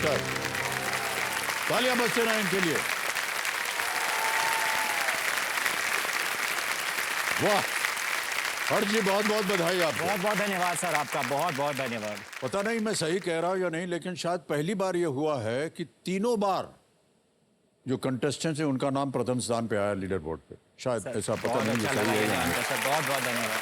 नमस्कार। तालियां बजते रहें इनके लिए। वाह हर्ष जी, बहुत बहुत बधाई आपको। बहुत बहुत धन्यवाद सर, आपका बहुत बहुत धन्यवाद। पता नहीं मैं सही कह रहा हूं या नहीं, लेकिन शायद पहली बार ये हुआ है कि तीनों बार जो कंटेस्टेंट्स हैं उनका नाम प्रथम स्थान पे आया लीडर बोर्ड पे। शायद ऐसा पता नहीं अच्छा सही लगा है ये या जान नहीं। के सर, बहुत बहुत धन्यवाद।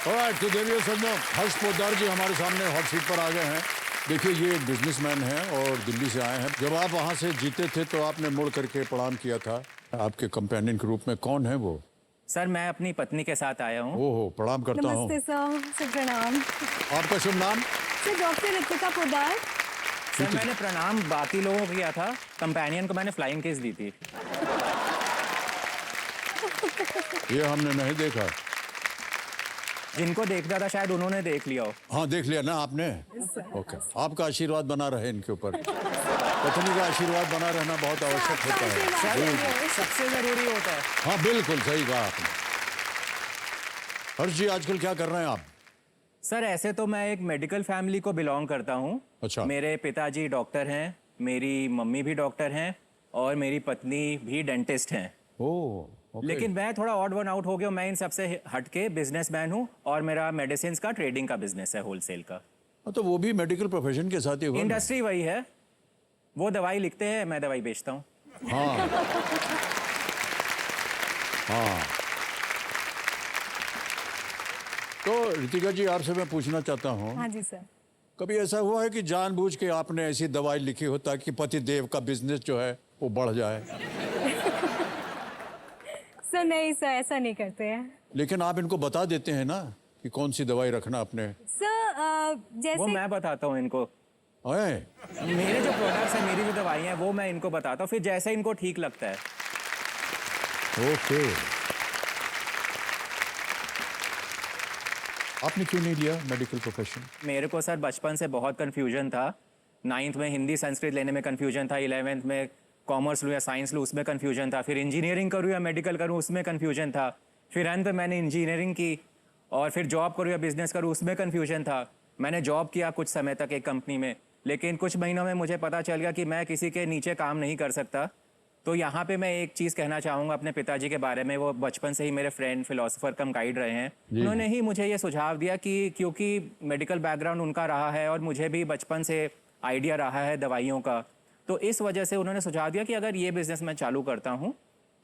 ऑलराइट, तो देवियों संजो, हर्ष पोद्दार जी हमारे सामने हॉट सीट पर आ गए हैं। देखिए, ये एक बिजनेसमैन हैं और दिल्ली से आए हैं। जब आप वहाँ से जीते थे तो आपने मुड़ करके प्रणाम किया था आपके कंपेनियन के रूप में। कौन है वो? सर मैं अपनी पत्नी के साथ आया हूँ। ओहो, प्रणाम करता हूँ। नमस्ते सर, प्रणाम। आपका शुभ नाम? Sir doctor Ritika Poddar. Sir मैंने प्रणाम बाकी लोगों को किया था, कंपेनियन को मैंने फ्लाइंग किस दी थी। ये हमने नहीं देखा। जिनको देखना था शायद उन्होंने देख लिया हो। हाँ, देख लिया ना आपने। ओके, आपका आशीर्वाद बना रहे इनके ऊपर। पत्नी का आशीर्वाद बना रहना बहुत आवश्यक होता है। सर सबसे जरूरी होता है। हाँ बिल्कुल सही कहा आपने। हर्ष जी, आजकल क्या कर रहे हैं आप? सर ऐसे तो मैं एक मेडिकल फैमिली को बिलोंग करता हूँ। अच्छा। मेरे पिताजी डॉक्टर हैं, मेरी मम्मी भी डॉक्टर हैं और मेरी पत्नी भी डेंटिस्ट हैं। ओह, ओके। लेकिन मैं थोड़ा ऑड वन आउट हो गया। मैं इन सबसे हटके बिजनेसमैन हूँ और मेरा मेडिसिन का ट्रेडिंग का बिजनेस है, होलसेल का। तो वो भी मेडिकल प्रोफेशन के साथ ही हुआ ना? इंडस्ट्री वही है, वो दवाई लिखते हैं, मैं दवाई बेचता हूँ। हाँ हाँ। तो रितिका जी, आपसे मैं पूछना चाहता हूँ, हाँ जी सर। कभी ऐसा हुआ है कि जानबूझ के आपने ऐसी दवाई लिखी हो ताकि पति देव का बिजनेस जो है वो बढ़ जाए? सर नहीं सर, ऐसा नहीं करते हैं। लेकिन आप इनको बता देते हैं ना कि कौन सी दवाई रखना अपने। सर जैसे वो मैं बताता हूँ इनको। है? मेरे जो प्रोडक्ट्स हैं, मेरी जो दवाइयाँ हैं, वो मैं इनको बताता हूँ, फिर जैसे इनको ठीक लगता है। ओके। आपने क्यों नहीं लिया मेडिकल प्रोफेशन? मेरे को सर बचपन से बहुत कन्फ्यूजन था। 9th में हिंदी संस्कृत लेने में कन्फ्यूजन था, 11th में कॉमर्स लूँ या साइंस लूँ उसमें कन्फ्यूजन था, फिर इंजीनियरिंग करूँ या मेडिकल करूँ उसमें कन्फ्यूजन था, फिर अंत में मैंने इंजीनियरिंग की और फिर जॉब करूँ या बिजनेस करूँ उसमें कन्फ्यूजन था। मैंने जॉब किया कुछ समय तक एक कंपनी में, लेकिन कुछ महीनों में मुझे पता चल गया कि मैं किसी के नीचे काम नहीं कर सकता। तो यहाँ पे मैं एक चीज़ कहना चाहूँगा अपने पिताजी के बारे में। वो बचपन से ही मेरे फ्रेंड, फिलोसोफर कम गाइड रहे हैं। उन्होंने ही मुझे ये सुझाव दिया कि क्योंकि मेडिकल बैकग्राउंड उनका रहा है और मुझे भी बचपन से आइडिया रहा है दवाइयों का, तो इस वजह से उन्होंने सुझाव दिया कि अगर ये बिजनेस मैं चालू करता हूँ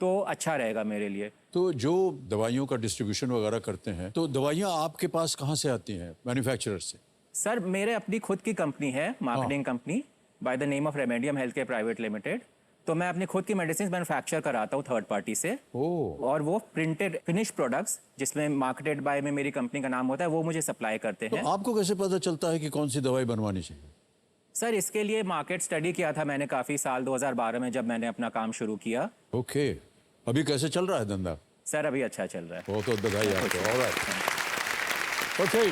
तो अच्छा रहेगा मेरे लिए। तो जो दवाइयों का डिस्ट्रीब्यूशन वगैरह करते हैं, तो दवाइयाँ आपके पास कहाँ से आती हैं? मैन्युफैक्चरर से? सर मेरे अपनी खुद की कंपनी है, marketing company, by the name of Remedium health care private limited. तो मैं अपनी खुद की मेडिसिन मैन्युफैक्चर कराता हूँ थर्ड पार्टी से। और वो प्रिंटेड फिनिश प्रोडक्ट्स जिसमें मार्केटेड बाय में मेरी कंपनी का नाम होता है, वो मुझे सप्लाई करते हैं। तो आपको कैसे पता चलता है कि कौन सी दवाई बनवानी चाहिए? सर इसके लिए मार्केट स्टडी किया था मैंने काफ़ी साल, 2012 में जब मैंने अपना काम शुरू किया। ओके। अभी कैसे चल रहा है धंधा? सर अभी अच्छा चल रहा है। वो तो बधाई आपको। ऑलराइट। ओके,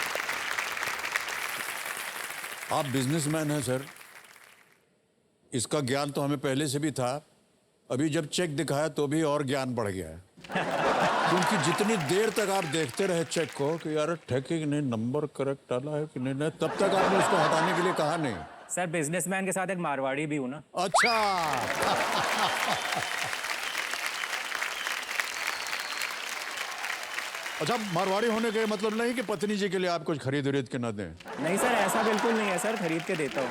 आप बिजनेसमैन हैं सर, इसका ज्ञान तो हमें पहले से भी था। अभी जब चेक दिखाया तो भी और ज्ञान बढ़ गया है। क्योंकि जितनी देर तक आप देखते रहे चेक को कि यार ठेके कि नहीं, नंबर करेक्ट डाला है कि नहीं, तब तक आपने उसको हटाने के लिए कहा नहीं। सर बिजनेसमैन के साथ एक मारवाड़ी भी हूँ ना। अच्छा। अच्छा, मारवाड़ी होने के मतलब नहीं कि पत्नी जी के लिए आप कुछ खरीद उरीद के ना दें? नहीं सर, ऐसा बिल्कुल नहीं है सर, खरीद के देता हूँ।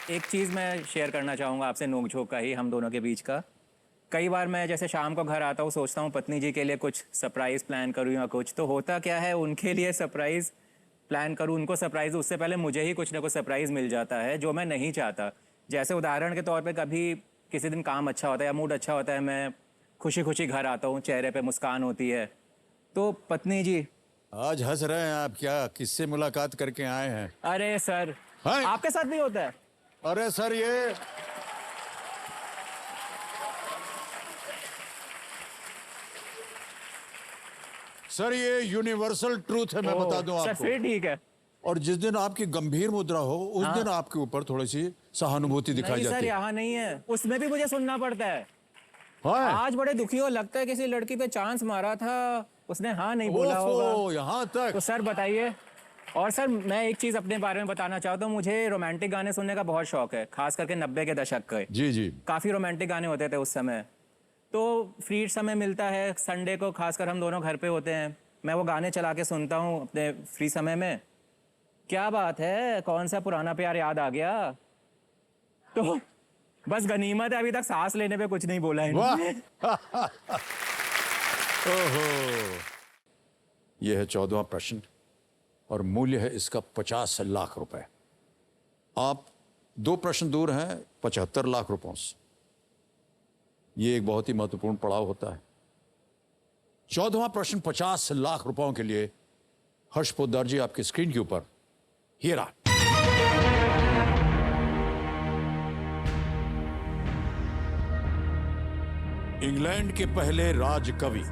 एक चीज़ मैं शेयर करना चाहूँगा आपसे, नोक-झोंक का ही हम दोनों के बीच का। कई बार मैं जैसे शाम को घर आता हूँ, सोचता हूँ पत्नी जी के लिए कुछ सरप्राइज़ प्लान करूँ या कुछ, तो होता क्या है उनके लिए सरप्राइज़ प्लान करूँ, उनको सरप्राइज़, उससे पहले मुझे ही कुछ ना कुछ सरप्राइज़ मिल जाता है जो मैं नहीं चाहता। जैसे उदाहरण के तौर पे कभी किसी दिन काम अच्छा होता है या मूड अच्छा होता है, मैं खुशी खुशी घर आता हूँ, चेहरे पे मुस्कान होती है, तो पत्नी जी। आज हंस रहे हैं आप, क्या किससे मुलाकात करके आए हैं? अरे सर, आपके साथ भी होता है? अरे सर, ये सर ये यूनिवर्सल ट्रूथ है, मैं बता दूं सर आपको। फिर ठीक है। और जिस दिन आपकी गंभीर मुद्रा हो उस दिन आपके ऊपर थोड़ी सी सहानुभूति दिखाई नहीं जाती सर, है। यहाँ नहीं है, उसमें भी मुझे सुनना पड़ता है। हाँ? आज बड़े दुखी हो, लगता है किसी लड़की पे चांस मारा था, उसने हाँ नहीं बोला होगा। यहाँ तक? तो सर बताइए। और सर मैं एक चीज़ अपने बारे में बताना चाहता हूँ, मुझे रोमांटिक गाने सुनने का बहुत शौक है, खास करके 90 के दशक के। जी जी। काफ़ी रोमांटिक गाने होते थे उस समय। तो फ्री समय मिलता है संडे को, खासकर हम दोनों घर पे होते हैं, मैं वो गाने चला के सुनता हूँ अपने फ्री समय में। क्या बात है, कौन सा पुराना प्यार याद आ गया। तो बस गनीमत है अभी तक सांस लेने पे कुछ नहीं बोला है वाह। इन्होंने। ओहो। यह है 14वां प्रश्न और मूल्य है इसका 50 लाख रुपए। आप 2 प्रश्न दूर हैं 75 लाख रुपयों से। ये एक बहुत ही महत्वपूर्ण पड़ाव होता है। 14वां प्रश्न 50 लाख रुपयों के लिए हर्ष पोद्दार जी आपकी स्क्रीन के ऊपर हीरा। इंग्लैंड के पहले राज कवि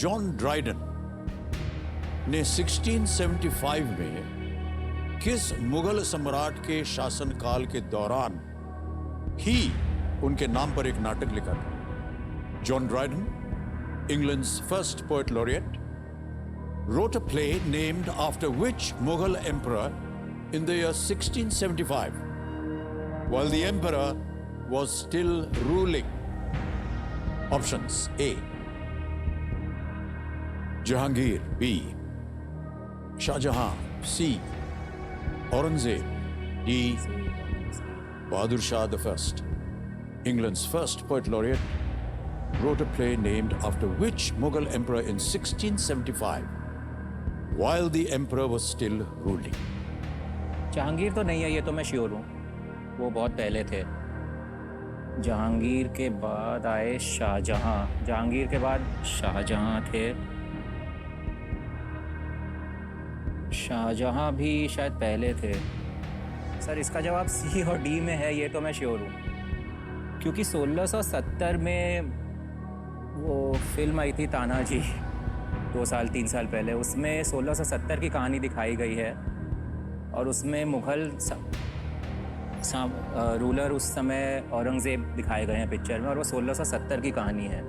जॉन ड्राइडन ने 1675 में किस मुगल सम्राट के शासनकाल के दौरान ही उनके नाम पर एक नाटक लिखा था? John Dryden, England's first poet laureate, wrote a play named after which Mughal emperor in the year 1675, while the emperor was still ruling? Options: A. Jahangir, B. Shahjahan, C. Aurangzeb, D. Bahadur Shah I, England's first poet laureate, wrote a play named after which Mughal emperor in 1675, while the emperor was still ruling? Jahangir तो नहीं है, ये तो मैं sure हूँ, वो बहुत पहले थे। जहांगीर के बाद आए शाहजहां, जहांगीर के बाद शाहजहां थे। शाहजहां भी शायद पहले थे। सर इसका जवाब सी और डी में है, ये तो मैं श्योर हूँ, क्योंकि 1670 में वो फिल्म आई थी तानाजी 2 साल 3 साल पहले, उसमें 1670 की कहानी दिखाई गई है और उसमें मुग़ल रूलर उस समय औरंगज़ेब दिखाए गए हैं पिक्चर में, और वो 1670 की कहानी है।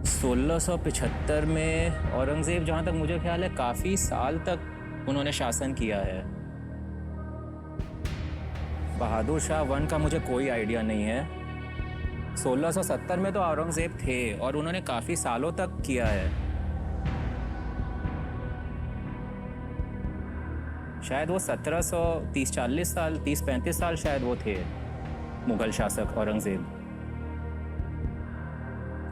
1675 में औरंगज़ेब, जहाँ तक मुझे ख्याल है, काफ़ी साल तक उन्होंने शासन किया है। बहादुर शाह 1 का मुझे कोई आइडिया नहीं है। 1670 में तो औरंगज़ेब थे और उन्होंने काफ़ी सालों तक किया है। शायद वो 1730-40 साल, 30-35 साल शायद वो थे मुग़ल शासक औरंगज़ेब।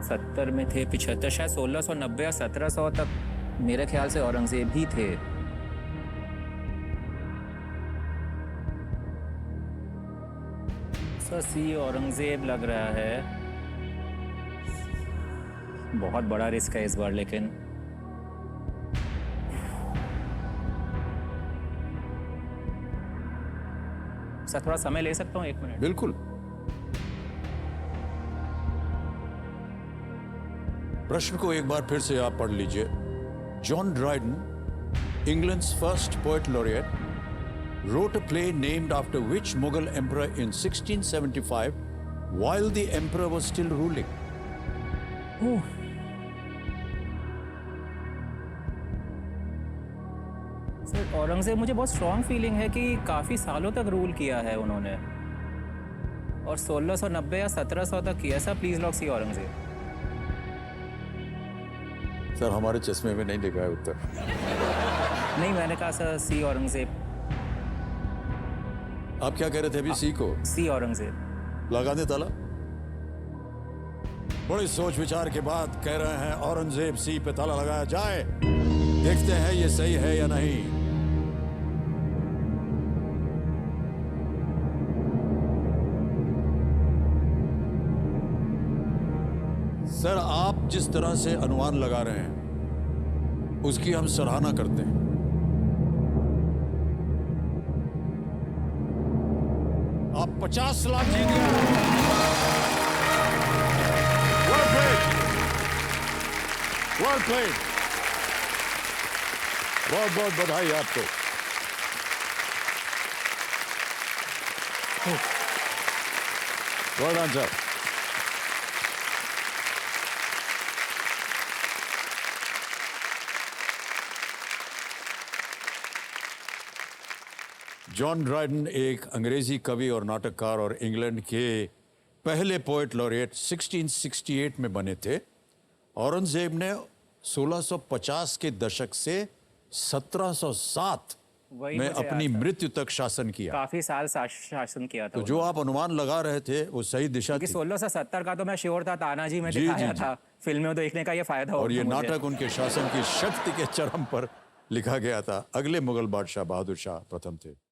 70 में थे, 75, शायद 1690 या 1700 तक मेरे ख्याल से औरंगज़ेब ही थे। सर सी औरंगज़ेब लग रहा है। बहुत बड़ा रिस्क है इस बार, लेकिन सर थोड़ा समय ले सकता हूँ, 1 मिनट? बिल्कुल। प्रश्न को एक बार फिर से आप पढ़ लीजिए। John Dryden, England's first poet laureate, wrote a play named after which Mughal emperor in 1675, while the emperor was still ruling? Sir Aurangzeb, मुझे बहुत स्ट्रॉन्ग फीलिंग है कि काफ़ी सालों तक रूल किया है उन्होंने, और 1690 या 1700 तक किया। सर प्लीज़ लॉक सी औरंगज़ेब। सर हमारे चश्मे में नहीं लिखा है उत्तर। नहीं, मैंने कहा सर सी औरंगज़ेब। आप क्या कह रहे थे अभी? सी को सी औरंगज़ेब। लगा दे ताला। बड़ी सोच विचार के बाद कह रहे हैं औरंगजेब सी पे ताला लगाया जाए। देखते हैं ये सही है या नहीं। सर आप जिस तरह से अनुमान लगा रहे हैं उसकी हम सराहना करते हैं। आप 50 लाख जीत गए। Well played. Well played. बहुत बहुत बधाई आपको। Well done, sir. John Dryden एक अंग्रेजी कवि और नाटककार और इंग्लैंड के पहले पोएट लॉरेट 1668 में बने थे। औरंगजेब ने 1650 के दशक से 1707 वही में मुझे अपनी याद था। मृत्यु तक शासन किया। काफी साल शासन किया था तो जो आप अनुमान लगा रहे थे वो सही दिशा कि थी। 1670 का तो मैं श्योर था, तानाजी में जी, दिखाया जी, जी। था, फिल्म में देखने का ये फायदा और ये होता मुझे। नाटक उनके शासन की शक्ति के चरम पर लिखा गया था। अगले मुगल बादशाह बहादुर शाह प्रथम थे।